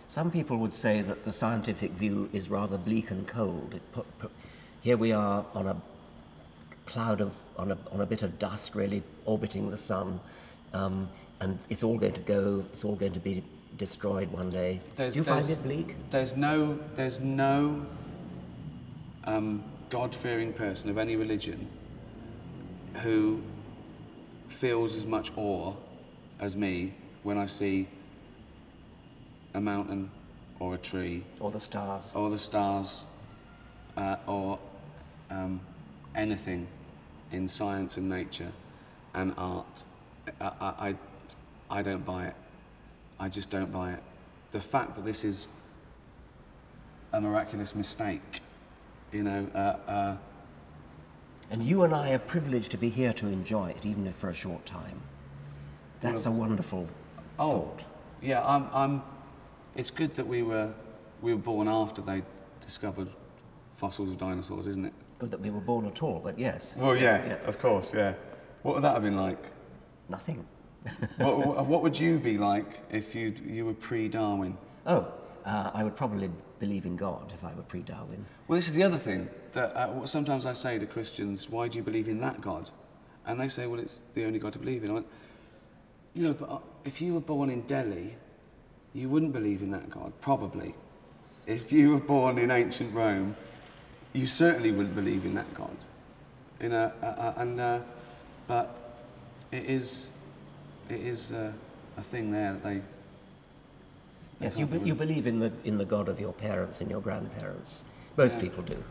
Some people would say that the scientific view is rather bleak and cold. Here we are on a cloud of, on a bit of dust really orbiting the sun, and it's all going to go, it's all going to be destroyed one day. Do you find it bleak? There's no God-fearing person of any religion who feels as much awe as me when I see a mountain or a tree. Or the stars. Or the stars, or anything in science and nature and art. I don't buy it. I just don't buy it. The fact that this is a miraculous mistake, you know. And you and I are privileged to be here to enjoy it, even if for a short time. That's a wonderful thought. Yeah, it's good that we were born after they discovered fossils of dinosaurs, isn't it? Good that we were born at all, but yes. Well, yeah, of course, yeah. What would that have been like? Nothing. what would you be like if you were pre-Darwin? Oh, I would probably believe in God if I were pre-Darwin. Well, this is the other thing that sometimes I say to Christians, why do you believe in that God? And they say, well, it's the only God to believe in. I went, you know, but if you were born in Delhi, you wouldn't believe in that God, probably. If you were born in ancient Rome, you certainly wouldn't believe in that God. You know, but it is a thing there that they. Yes, you believe in the God of your parents and your grandparents. Most people do.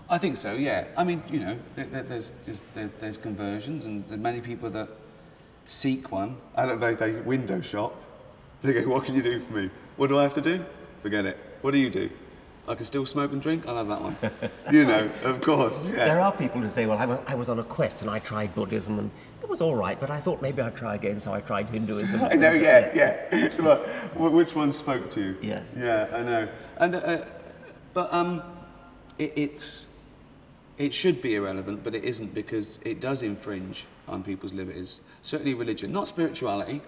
I think so. Yeah. I mean, you know, there's conversions, and there are many people that seek one. They window shop. They go, what can you do for me? What do I have to do? Forget it. What do you do? I can still smoke and drink? I'll have that one. You know, of course. Yeah. There are people who say, well, I was on a quest and I tried Buddhism and it was all right, but I thought maybe I'd try again, so I tried Hinduism. I know, yeah. But which one spoke to you? Yes. Yeah, I know. And, but it should be irrelevant, but it isn't, because it does infringe on people's liberties. Certainly religion, not spirituality.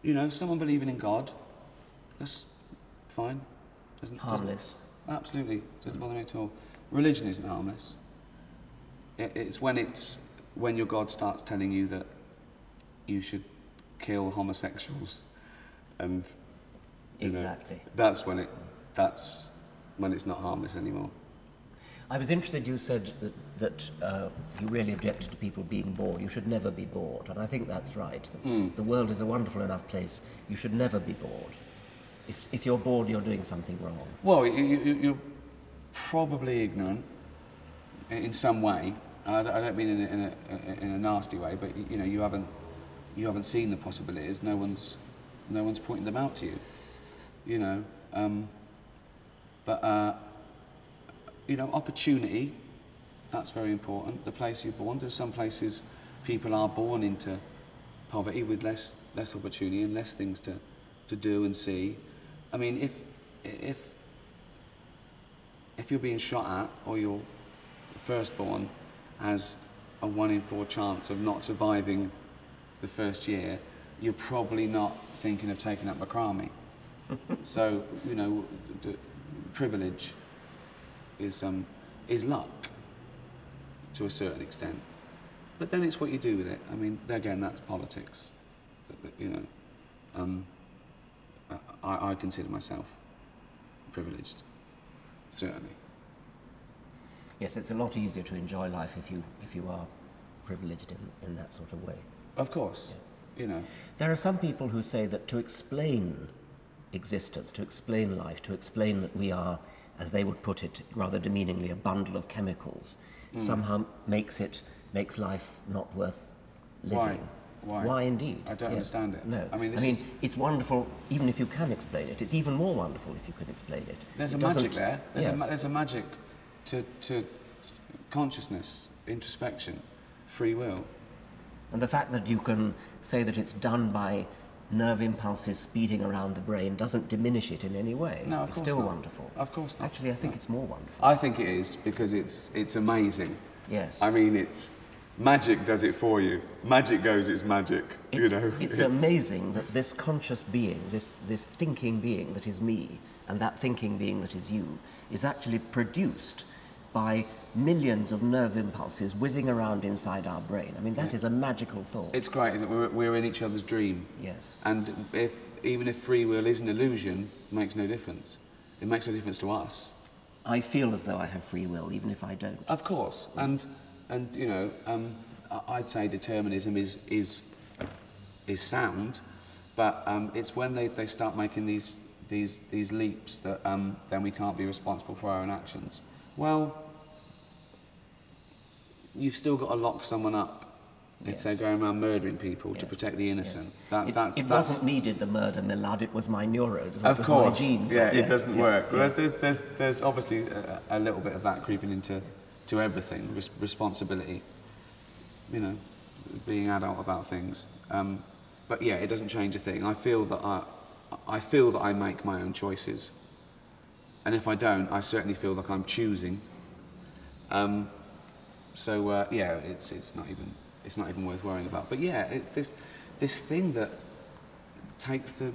You know, someone believing in God, that's fine. Harmless. Absolutely, doesn't bother me at all. Religion isn't harmless. It's when your God starts telling you that you should kill homosexuals, and exactly. That's when it's not harmless anymore. I was interested. You said that you really objected to people being bored. You should never be bored, and I think that's right. The world is a wonderful enough place. You should never be bored. If you're bored, you're doing something wrong. Well, you're probably ignorant in some way. I don't mean in a nasty way, but you know, you haven't seen the possibilities. No one's pointing them out to you. You know, you know, opportunity. That's very important. The place you're born. There's some places people are born into poverty with less opportunity and less things to do and see. I mean, if you're being shot at, or your firstborn has a 1 in 4 chance of not surviving the first year, you're probably not thinking of taking up macrame. So, you know, the privilege is luck to a certain extent. But then it's what you do with it. I mean, again, that's politics. You know, I consider myself privileged, certainly. Yes, it's a lot easier to enjoy life if you are privileged in that sort of way. Of course, yeah. You know. There are some people who say that to explain existence, to explain life, to explain that we are, as they would put it, rather demeaningly, a bundle of chemicals, somehow makes life not worth living. Why? Why indeed? I don't understand it. No. I mean, it's wonderful, even if you can explain it. It's even more wonderful if you can explain it. There's a magic there. There's a magic to consciousness, introspection, free will. And the fact that you can say that it's done by nerve impulses speeding around the brain doesn't diminish it in any way. No, of course not. It's still wonderful. Of course not. Actually, I think it's more wonderful. I think it is, because it's amazing. Yes. I mean, it's magic does it for you. Magic goes, it's magic, you know. It's amazing that this conscious being, this thinking being that is me, and that thinking being that is you, is actually produced by millions of nerve impulses whizzing around inside our brain. I mean, that is a magical thought. It's great, isn't it? We're in each other's dream. Yes. And even if free will is an illusion, it makes no difference. It makes no difference to us. I feel as though I have free will, even if I don't. Of course. And you know, I'd say determinism is sound, but it's when they start making these leaps that then we can't be responsible for our own actions. Well, you've still got to lock someone up if they're going around murdering people to protect the innocent. Yes. It wasn't me did the murder, my lad, it was my neurons, of course. My genes. Yeah, it doesn't work. Yeah. Well, there's obviously a little bit of that creeping into everything, responsibility, you know, being adult about things. But yeah, it doesn't change a thing. I feel that I make my own choices, and if I don't, I certainly feel like I'm choosing. So yeah, it's not even worth worrying about. But yeah, it's this thing that takes the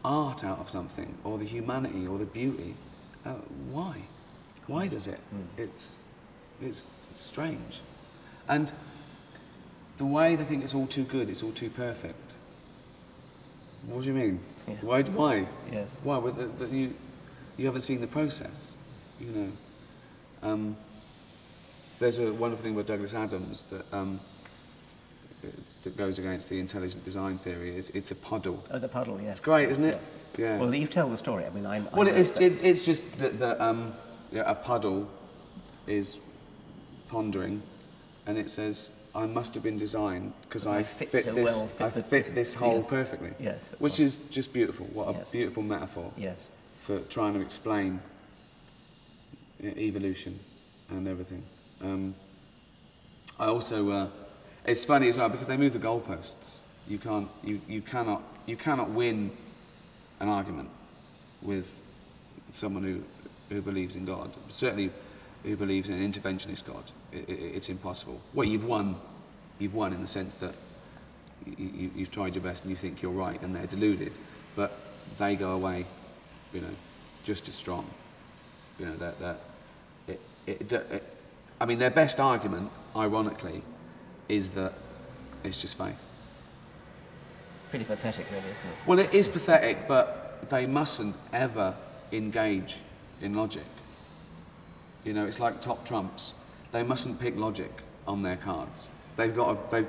art out of something, or the humanity, or the beauty. Why? Why does it? It's strange, and the way they think it's all too good, it's all too perfect. What do you mean? Yeah. Why? Yes. Why? You haven't seen the process, you know. There's a wonderful thing about Douglas Adams that goes against the intelligent design theory. It's a puddle. Oh, the puddle, yes. It's great, isn't it? Yeah. Well, you tell the story. I mean, Well, it's just that a puddle is pondering, and it says, "I must have been designed because I fit this hole perfectly." Yes. Which is just beautiful. What a beautiful metaphor. Yes. For trying to explain evolution and everything. I also, it's funny as well because they move the goalposts. You cannot win an argument with someone who believes in God. Certainly, who believes in an interventionist God. It's impossible. Well, you've won in the sense that you've tried your best and you think you're right, and they're deluded, but they go away, you know, just as strong. You know I mean, their best argument, ironically, is that it's just faith. Pretty pathetic, really, isn't it? Well, it is pathetic, but they mustn't ever engage in logic. You know, it's like top trumps. They mustn't pick logic on their cards. They've got to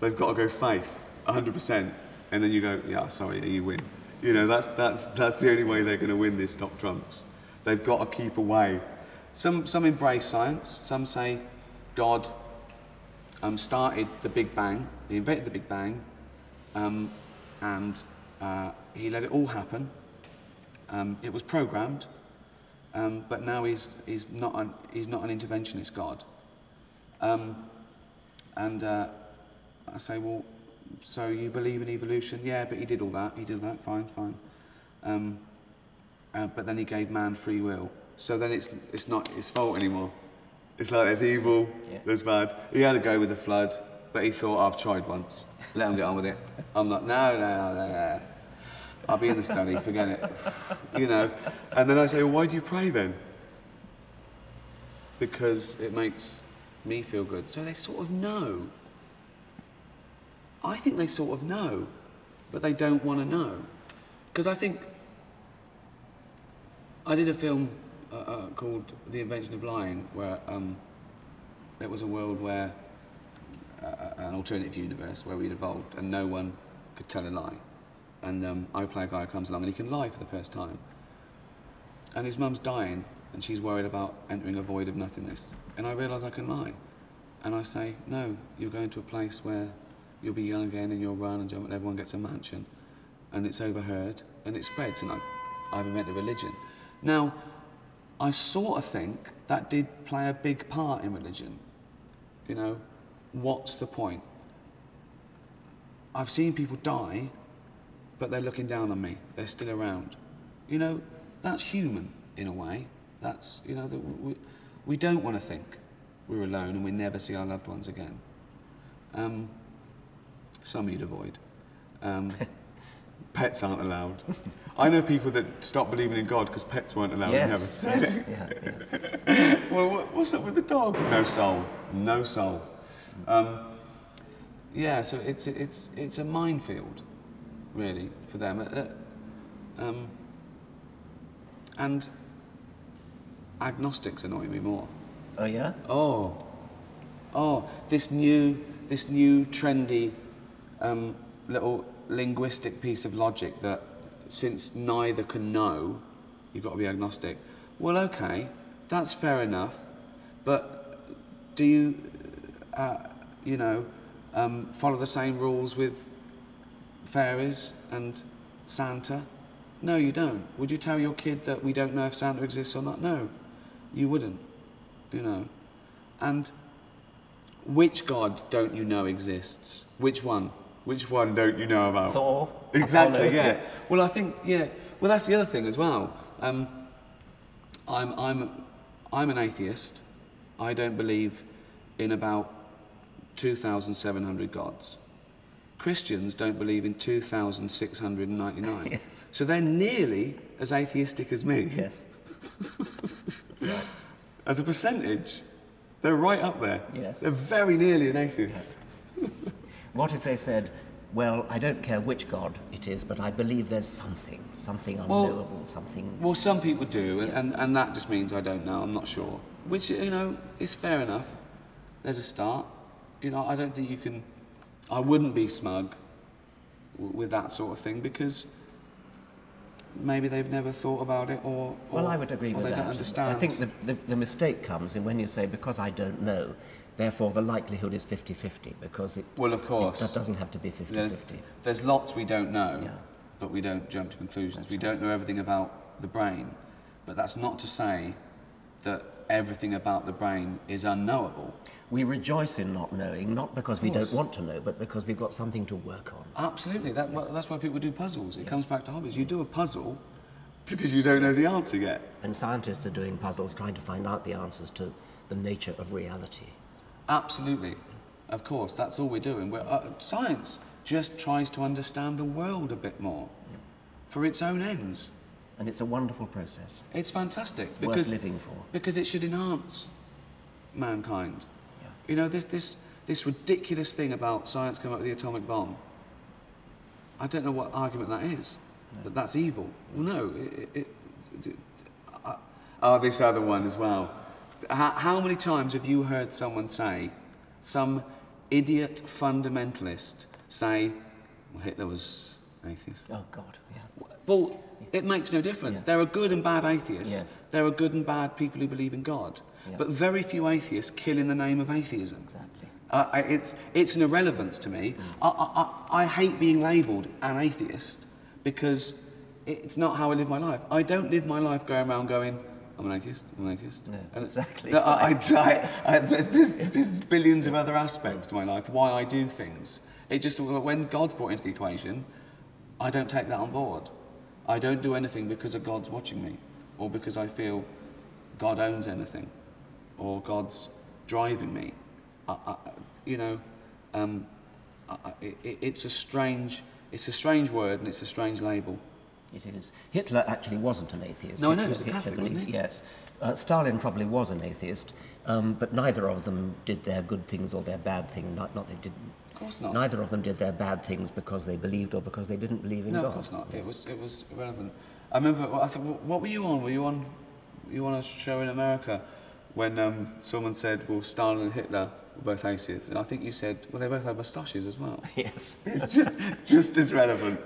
go faith, 100%, and then you go, yeah, sorry, you win. You know, that's the only way they're going to win this top trumps. They've got to keep away. Some embrace science. Some say God started the Big Bang. He invented the Big Bang, and he let it all happen. It was programmed, but now he's not an interventionist God. And I say, well, so you believe in evolution? Yeah, but he did all that. He did that. Fine. But then he gave man free will. So then it's not his fault anymore. It's like there's evil, there's bad. He had to go with the flood, but he thought, I've tried once. Let him get on with it. I'm not, no. I'll be in the study, forget it. You know. And then I say, well, why do you pray then? Because it makes me feel good. So they sort of know. I think they sort of know, but they don't want to know. Because I think I did a film called The Invention of Lying, where it was a world where, an alternative universe where we'd evolved and no one could tell a lie. And I play a guy who comes along and he can lie for the first time. And his mum's dying and she's worried about entering a void of nothingness. And I realise I can lie. And I say, no, you're going to a place where you'll be young again and you'll run and jump and everyone gets a mansion. And it's overheard and it spreads and I've invented religion. Now, I sort of think that did play a big part in religion. You know, what's the point? I've seen people die, but they're looking down on me. They're still around. You know, that's human in a way. That's, you know, we don't want to think. we're alone and we never see our loved ones again. Some you'd avoid. Pets aren't allowed. I know people that stopped believing in God because pets weren't allowed in heaven. Yeah. Well, what's up with the dog? No soul. No soul. Yeah, so it's a minefield, really, for them. And agnostics annoy me more. Oh yeah? Oh, this new trendy little linguistic piece of logic that since neither can know, you've got to be agnostic. Well, okay, that's fair enough, but do you, follow the same rules with fairies and Santa? No, you don't. Would you tell your kid that we don't know if Santa exists or not? No, you wouldn't, And which God don't you know exists? Which one? Which one don't you know about? Thor. Exactly, Apollo. yeah. Well, I think, yeah. Well, that's the other thing as well. I'm an atheist. I don't believe in about 2,700 gods. Christians don't believe in 2,699. Yes. So they're nearly as atheistic as me. Yes. That's right. As a percentage, they're right up there. Yes. They're very nearly an atheist. What if they said, well, I don't care which God it is, but I believe there's something unknowable, something... Well, some people do, and that just means I don't know, I'm not sure. Which, is fair enough. There's a start. I don't think you can... I wouldn't be smug with that sort of thing, because maybe they've never thought about it, or Well, I would agree with that. They don't understand. I think the mistake comes in when you say, because I don't know, therefore the likelihood is 50-50, because it... Well, of course. That doesn't have to be 50-50. There's lots we don't know, Yeah. but we don't jump to conclusions. We don't know everything about the brain, but that's not to say that everything about the brain is unknowable. We rejoice in not knowing, not because we don't want to know, but because we've got something to work on. Absolutely. That's why people do puzzles. It comes back to hobbies. You do a puzzle because you don't know the answer yet. And scientists are doing puzzles trying to find out the answers to the nature of reality. Absolutely. Of course, that's all we're doing. Science just tries to understand the world a bit more for its own ends. And it's a wonderful process. It's fantastic. It's because, worth living for. Because it should enhance mankind. Yeah. This ridiculous thing about science coming up with the atomic bomb, I don't know what argument that is, that that's evil. Well, no. This other one as well. How many times have you heard someone say, some idiot fundamentalist say, well, Hitler was atheist? Oh, God, yeah. Well, it makes no difference. Yeah. There are good and bad atheists. Yes. There are good and bad people who believe in God. Yeah. But very few atheists kill in the name of atheism. Exactly. It's an irrelevance to me. I hate being labelled an atheist because it's not how I live my life. I don't live my life going around going, I'm an atheist, I'm an atheist. No, And exactly. There's billions of other aspects to my life, why I do things. It just, when God's brought into the equation, I don't take that on board. I don't do anything because of God's watching me, or because I feel God owns anything, or God's driving me. It's a strange word and it's a strange label. It is. Hitler actually wasn't an atheist. No, I know, he was a Catholic, Hitler wasn't he? Yes. Stalin probably was an atheist, but neither of them did their good things or their bad things. Not they didn't. Of course not. Neither of them did their bad things because they believed or because they didn't believe in God. No, of course not. It was irrelevant. I remember. I think. What were you on? Were you on a show in America when someone said, "Well, Stalin and Hitler were both atheists," and I think you said, "Well, they both had moustaches as well." Yes. It's just as relevant.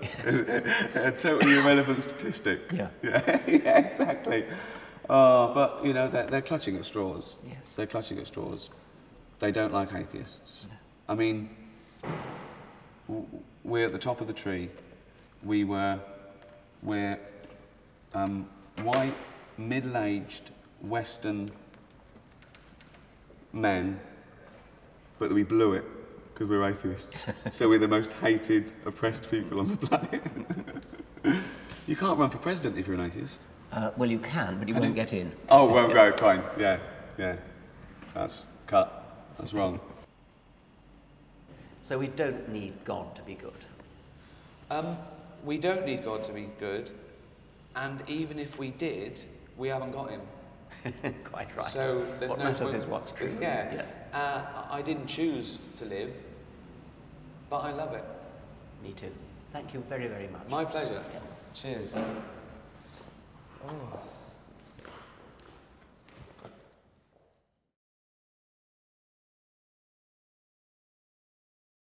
A totally irrelevant statistic. Yeah. Yeah, exactly. But they're clutching at straws. Yes. They're clutching at straws. They don't like atheists. No. I mean, we're at the top of the tree. We're white, middle-aged, Western men, but we blew it because we're atheists. So we're the most hated, oppressed people on the planet. You can't run for president if you're an atheist. Well, you can, but you won't get in. Oh, well, right, fine. Yeah. That's cut. That's wrong. So we don't need God to be good. We don't need God to be good, and even if we did, we haven't got him. Quite right. So there's what no matters point. is what's true. Yeah. Yes. I didn't choose to live, but I love it. Me too. Thank you very, very much. My pleasure. Yeah. Cheers. Oh.